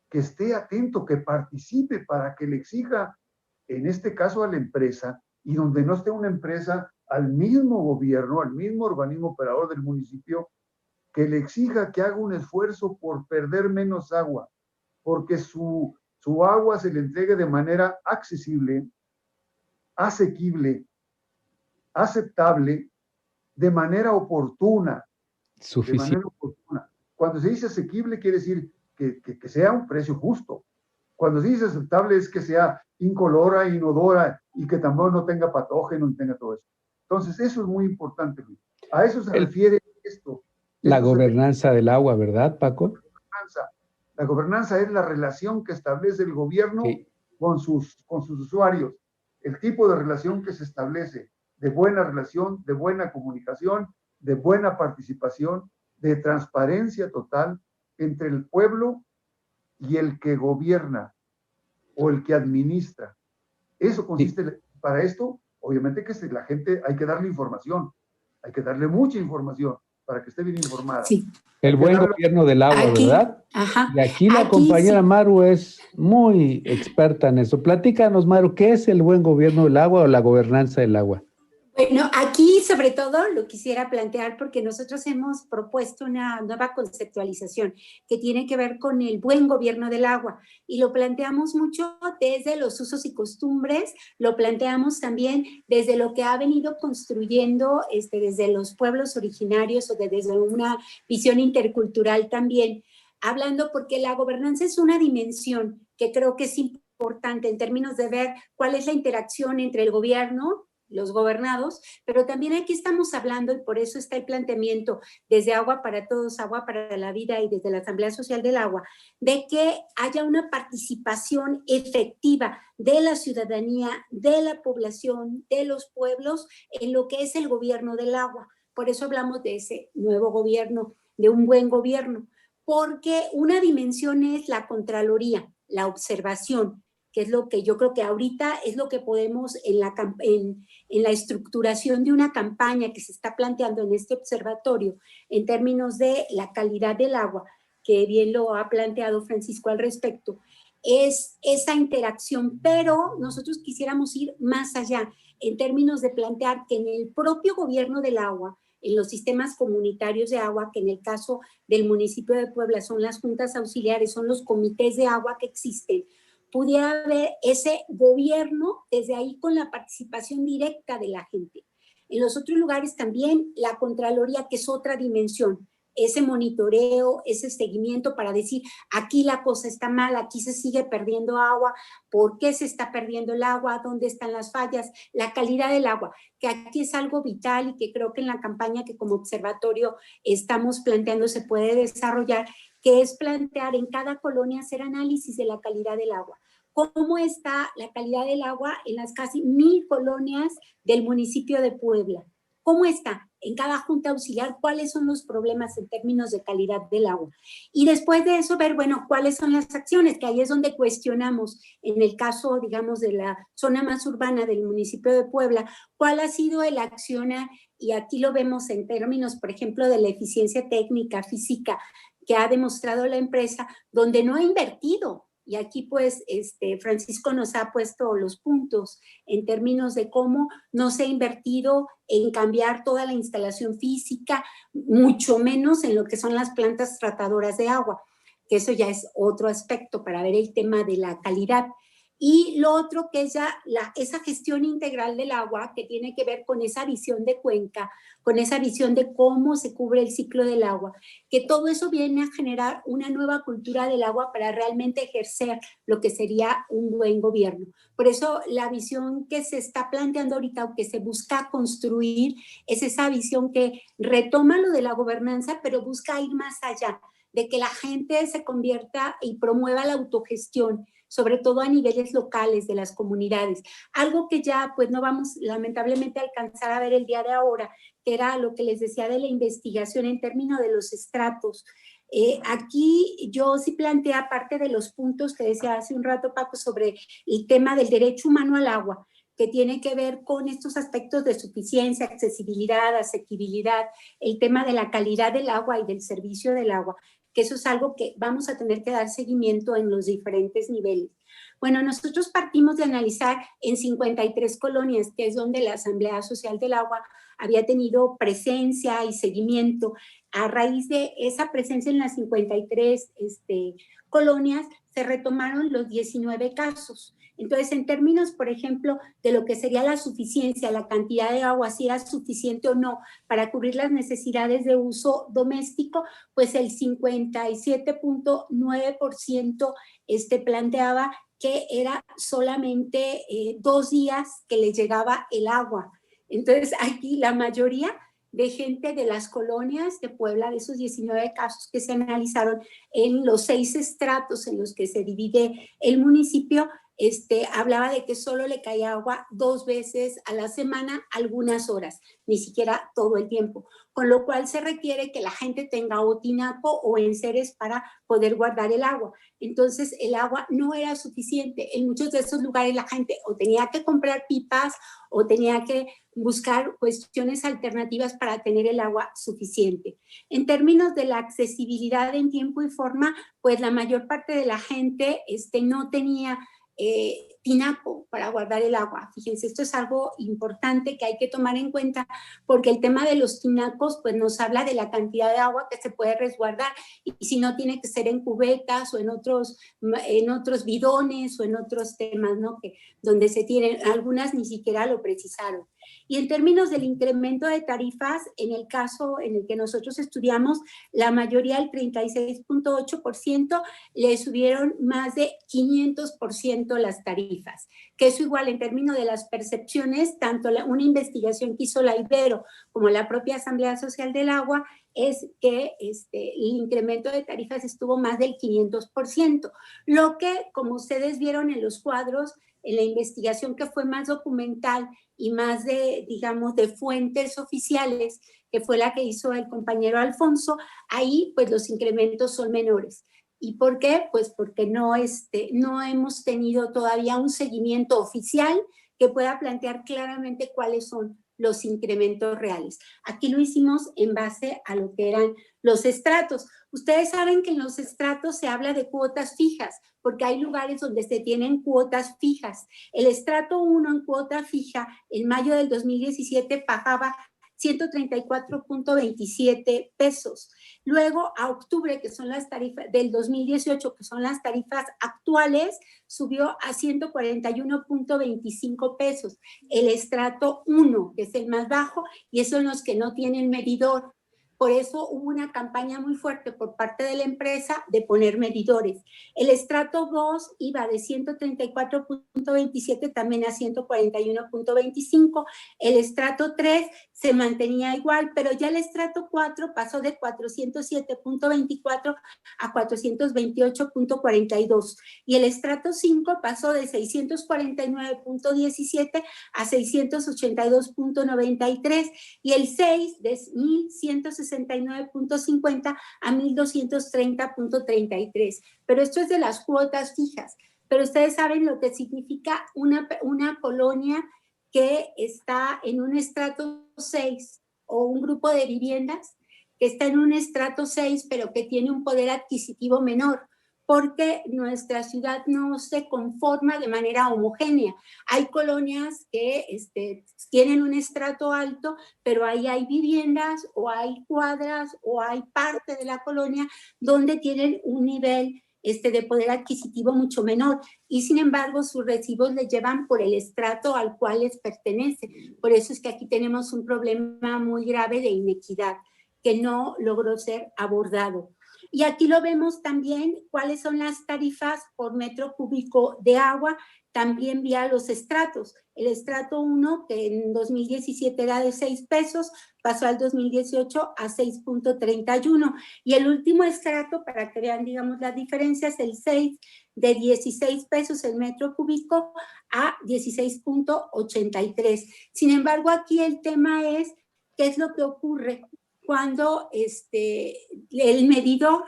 que esté atento, que participe para que le exija, en este caso a la empresa, y donde no esté una empresa, al mismo gobierno, al mismo organismo operador del municipio, que le exija que haga un esfuerzo por perder menos agua, porque su agua se le entregue de manera accesible, asequible, aceptable, de manera oportuna. Suficiente. De manera oportuna. Cuando se dice asequible, quiere decir que sea un precio justo. Cuando se dice aceptable, es que sea incolora, inodora, y que tampoco no tenga patógeno, ni tenga todo eso. Entonces, eso es muy importante. A eso se refiere esto. La gobernanza del agua, ¿verdad, Paco? La gobernanza es la relación que establece el gobierno con sus usuarios. El tipo de relación que se establece, de buena relación, de buena comunicación, de buena participación, de transparencia total entre el pueblo y el que gobierna o el que administra. Eso consiste. Para esto, obviamente que la gente hay que darle información, hay que darle mucha información para que esté bien informada. Sí. El buen gobierno del agua, ¿verdad? Ajá. Y aquí la compañera Maru es muy experta en eso. Platícanos, Maru, ¿qué es el buen gobierno del agua o la gobernanza del agua? Bueno, aquí sobre todo lo quisiera plantear porque nosotros hemos propuesto una nueva conceptualización que tiene que ver con el buen gobierno del agua, y lo planteamos mucho desde los usos y costumbres, lo planteamos también desde lo que ha venido construyendo desde los pueblos originarios o desde una visión intercultural también, hablando porque la gobernanza es una dimensión que creo que es importante en términos de ver cuál es la interacción entre el gobierno, los gobernados, pero también aquí estamos hablando, y por eso está el planteamiento desde Agua para Todos, Agua para la Vida, y desde la Asamblea Social del Agua, de que haya una participación efectiva de la ciudadanía, de la población, de los pueblos, en lo que es el gobierno del agua. Por eso hablamos de ese nuevo gobierno, de un buen gobierno, porque una dimensión es la Contraloría, la observación, que es lo que yo creo que ahorita es lo que podemos en la estructuración de una campaña que se está planteando en este observatorio en términos de la calidad del agua, que bien lo ha planteado Francisco al respecto, es esa interacción, pero nosotros quisiéramos ir más allá en términos de plantear que en el propio gobierno del agua, en los sistemas comunitarios de agua, que en el caso del municipio de Puebla son las juntas auxiliares, son los comités de agua que existen, pudiera haber ese gobierno desde ahí con la participación directa de la gente. En los otros lugares también la Contraloría, que es otra dimensión, ese monitoreo, ese seguimiento para decir, aquí la cosa está mal, aquí se sigue perdiendo agua, ¿por qué se está perdiendo el agua? ¿Dónde están las fallas? La calidad del agua, que aquí es algo vital y que creo que en la campaña que como observatorio estamos planteando se puede desarrollar, que es plantear en cada colonia hacer análisis de la calidad del agua. ¿Cómo está la calidad del agua en las casi 1000 colonias del municipio de Puebla? ¿Cómo está? En cada junta auxiliar, ¿cuáles son los problemas en términos de calidad del agua? Y después de eso, ver, bueno, ¿cuáles son las acciones? Que ahí es donde cuestionamos, en el caso, digamos, de la zona más urbana del municipio de Puebla, ¿cuál ha sido el accionar? Y aquí lo vemos en términos, por ejemplo, de la eficiencia técnica, física, que ha demostrado la empresa, donde no ha invertido. Y aquí, pues, Francisco nos ha puesto los puntos en términos de cómo no se ha invertido en cambiar toda la instalación física, mucho menos en lo que son las plantas tratadoras de agua, que eso ya es otro aspecto para ver el tema de la calidad. Y lo otro que es ya esa gestión integral del agua, que tiene que ver con esa visión de cuenca, con esa visión de cómo se cubre el ciclo del agua, que todo eso viene a generar una nueva cultura del agua para realmente ejercer lo que sería un buen gobierno. Por eso la visión que se está planteando ahorita o que se busca construir es esa visión que retoma lo de la gobernanza, pero busca ir más allá, de que la gente se convierta y promueva la autogestión, sobre todo a niveles locales de las comunidades. Algo que ya pues no vamos lamentablemente a alcanzar a ver el día de ahora, que era lo que les decía de la investigación en términos de los estratos. Aquí yo sí planteé, aparte de los puntos que decía hace un rato Paco sobre el tema del derecho humano al agua, que tiene que ver con estos aspectos de suficiencia, accesibilidad, asequibilidad, el tema de la calidad del agua y del servicio del agua, que eso es algo que vamos a tener que dar seguimiento en los diferentes niveles. Bueno, nosotros partimos de analizar en 53 colonias, que es donde la Asamblea Social del Agua había tenido presencia y seguimiento. A raíz de esa presencia en las 53 colonias, se retomaron los 19 casos. Entonces, en términos, por ejemplo, de lo que sería la suficiencia, la cantidad de agua, si era suficiente o no para cubrir las necesidades de uso doméstico, pues el 57.9% planteaba que era solamente 2 días que les llegaba el agua. Entonces, aquí la mayoría de gente de las colonias de Puebla, de esos 19 casos que se analizaron en los 6 estratos en los que se divide el municipio, hablaba de que solo le caía agua 2 veces a la semana, algunas horas, ni siquiera todo el tiempo, con lo cual se requiere que la gente tenga o tinaco o enseres para poder guardar el agua. Entonces el agua no era suficiente. En muchos de esos lugares la gente o tenía que comprar pipas o tenía que buscar cuestiones alternativas para tener el agua suficiente. En términos de la accesibilidad en tiempo y forma, pues la mayor parte de la gente no tenía tinaco para guardar el agua. Fíjense, esto es algo importante que hay que tomar en cuenta porque el tema de los tinacos pues nos habla de la cantidad de agua que se puede resguardar y si no tiene que ser en cubetas o en otros bidones o en otros temas, ¿no? Que donde se tienen, algunas ni siquiera lo precisaron. Y en términos del incremento de tarifas, en el caso en el que nosotros estudiamos, la mayoría, el 36.8%, le subieron más de 500% las tarifas, que eso igual en términos de las percepciones, tanto una investigación que hizo la Ibero como la propia Asamblea Social del Agua, es que el incremento de tarifas estuvo más del 500%, lo que, como ustedes vieron en los cuadros, en la investigación que fue más documental y más de, digamos, de fuentes oficiales, que fue la que hizo el compañero Alfonso, ahí pues los incrementos son menores. ¿Y por qué? Pues porque no hemos tenido todavía un seguimiento oficial que pueda plantear claramente cuáles son los incrementos reales. Aquí lo hicimos en base a lo que eran los estratos. Ustedes saben que en los estratos se habla de cuotas fijas, porque hay lugares donde se tienen cuotas fijas. El estrato 1 en cuota fija, en mayo del 2017 pagaba 134.27 pesos. Luego, a octubre, que son las tarifas del 2018, que son las tarifas actuales, subió a 141.25 pesos. El estrato 1, que es el más bajo, y esos son los que no tienen medidor. Por eso hubo una campaña muy fuerte por parte de la empresa de poner medidores. El estrato 2 iba de 134.27 también a 141.25. El estrato 3 se mantenía igual, pero ya el estrato 4 pasó de 407.24 a 428.42. Y el estrato 5 pasó de 649.17 a 682.93. Y el 6 de 1.169.50 a 1.230.33. Pero esto es de las cuotas fijas. Pero ustedes saben lo que significa una colonia que está en un estrato 6 o un grupo de viviendas que está en un estrato 6, pero que tiene un poder adquisitivo menor, porque nuestra ciudad no se conforma de manera homogénea. Hay colonias que tienen un estrato alto, pero ahí hay viviendas o hay cuadras o hay parte de la colonia donde tienen un nivel de poder adquisitivo mucho menor, y sin embargo sus recibos les llevan por el estrato al cual les pertenece. Por eso es que aquí tenemos un problema muy grave de inequidad que no logró ser abordado. Y aquí lo vemos también cuáles son las tarifas por metro cúbico de agua, también vía los estratos. El estrato 1, que en 2017 era de 6 pesos, pasó al 2018 a 6.31. Y el último estrato, para que vean, digamos, las diferencias, el 6, de 16 pesos el metro cúbico a 16.83. Sin embargo, aquí el tema es qué es lo que ocurre cuando el medidor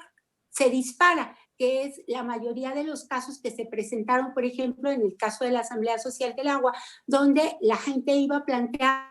se dispara, que es la mayoría de los casos que se presentaron, por ejemplo, en el caso de la Asamblea Social del Agua, donde la gente iba a plantear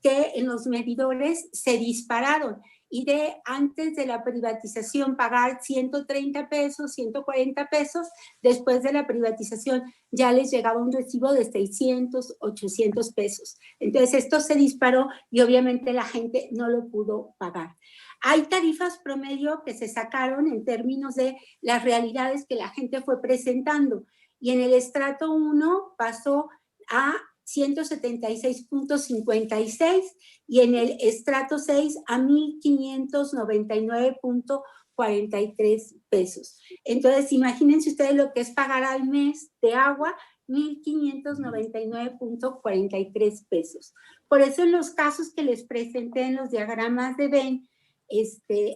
que en los medidores se dispararon y de antes de la privatización pagar 130 pesos, 140 pesos, después de la privatización ya les llegaba un recibo de 600, 800 pesos. Entonces esto se disparó y obviamente la gente no lo pudo pagar. Hay tarifas promedio que se sacaron en términos de las realidades que la gente fue presentando, y en el estrato 1 pasó a 176.56 y en el estrato 6 a 1.599.43 pesos. Entonces, imagínense ustedes lo que es pagar al mes de agua, 1.599.43 pesos. Por eso en los casos que les presenté en los diagramas de Venn,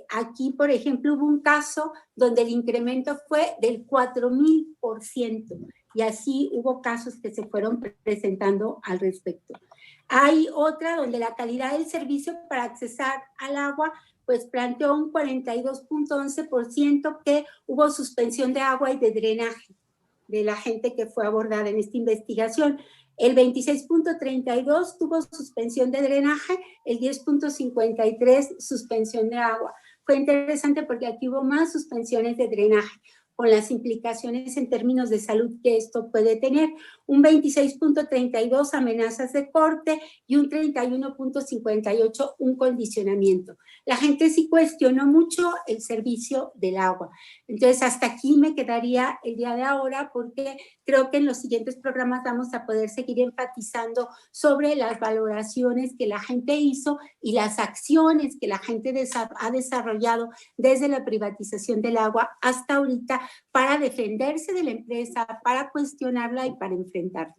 aquí, por ejemplo, hubo un caso donde el incremento fue del 4,000%. Y así hubo casos que se fueron presentando al respecto. Hay otra donde la calidad del servicio para accesar al agua pues planteó un 42.11% que hubo suspensión de agua y de drenaje de la gente que fue abordada en esta investigación. El 26.32 tuvo suspensión de drenaje, el 10.53 suspensión de agua. Fue interesante porque aquí hubo más suspensiones de drenaje, con las implicaciones en términos de salud que esto puede tener. Un 26.32 amenazas de corte y un 31.58 un condicionamiento. La gente sí cuestionó mucho el servicio del agua. Entonces, hasta aquí me quedaría el día de ahora, porque creo que en los siguientes programas vamos a poder seguir enfatizando sobre las valoraciones que la gente hizo y las acciones que la gente ha desarrollado desde la privatización del agua hasta ahorita para defenderse de la empresa, para cuestionarla y para enfrentarla.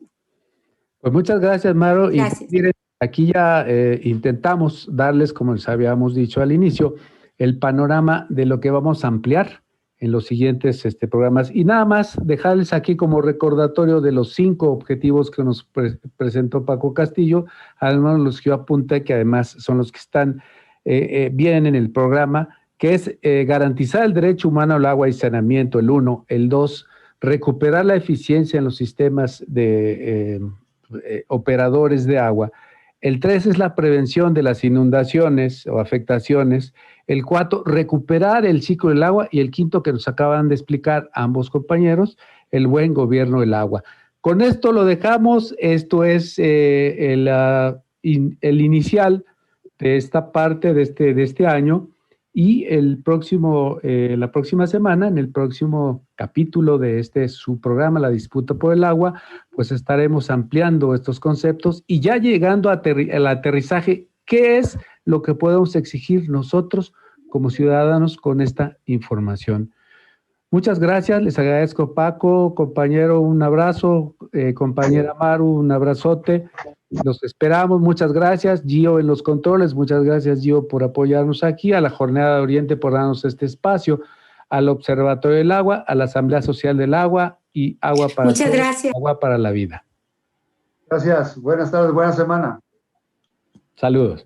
Pues muchas gracias, Maro. Gracias. Y miren, aquí ya intentamos darles, como les habíamos dicho al inicio, el panorama de lo que vamos a ampliar en los siguientes programas. Y nada más dejarles aquí como recordatorio de los 5 objetivos que nos presentó Paco Castillo, además los que yo apunté, que además son los que están bien en el programa, que es garantizar el derecho humano al agua y saneamiento, el 1. El 2, recuperar la eficiencia en los sistemas de operadores de agua. El 3 es la prevención de las inundaciones o afectaciones. El 4, recuperar el ciclo del agua. Y el 5, que nos acaban de explicar ambos compañeros, el buen gobierno del agua. Con esto lo dejamos. Esto es el inicial de esta parte de este año. Y la próxima semana, en el próximo capítulo de su programa, La Disputa por el Agua, pues estaremos ampliando estos conceptos y ya llegando al aterrizaje, ¿qué es lo que podemos exigir nosotros como ciudadanos con esta información. Muchas gracias, les agradezco Paco, compañero, un abrazo, compañera Maru, un abrazote, los esperamos, muchas gracias, Gio en los controles, muchas gracias Gio por apoyarnos aquí, a la Jornada de Oriente por darnos este espacio, al Observatorio del Agua, a la Asamblea Social del Agua y Agua para Muchas Todos, gracias. Agua para la Vida. Gracias, buenas tardes, buena semana. Saludos.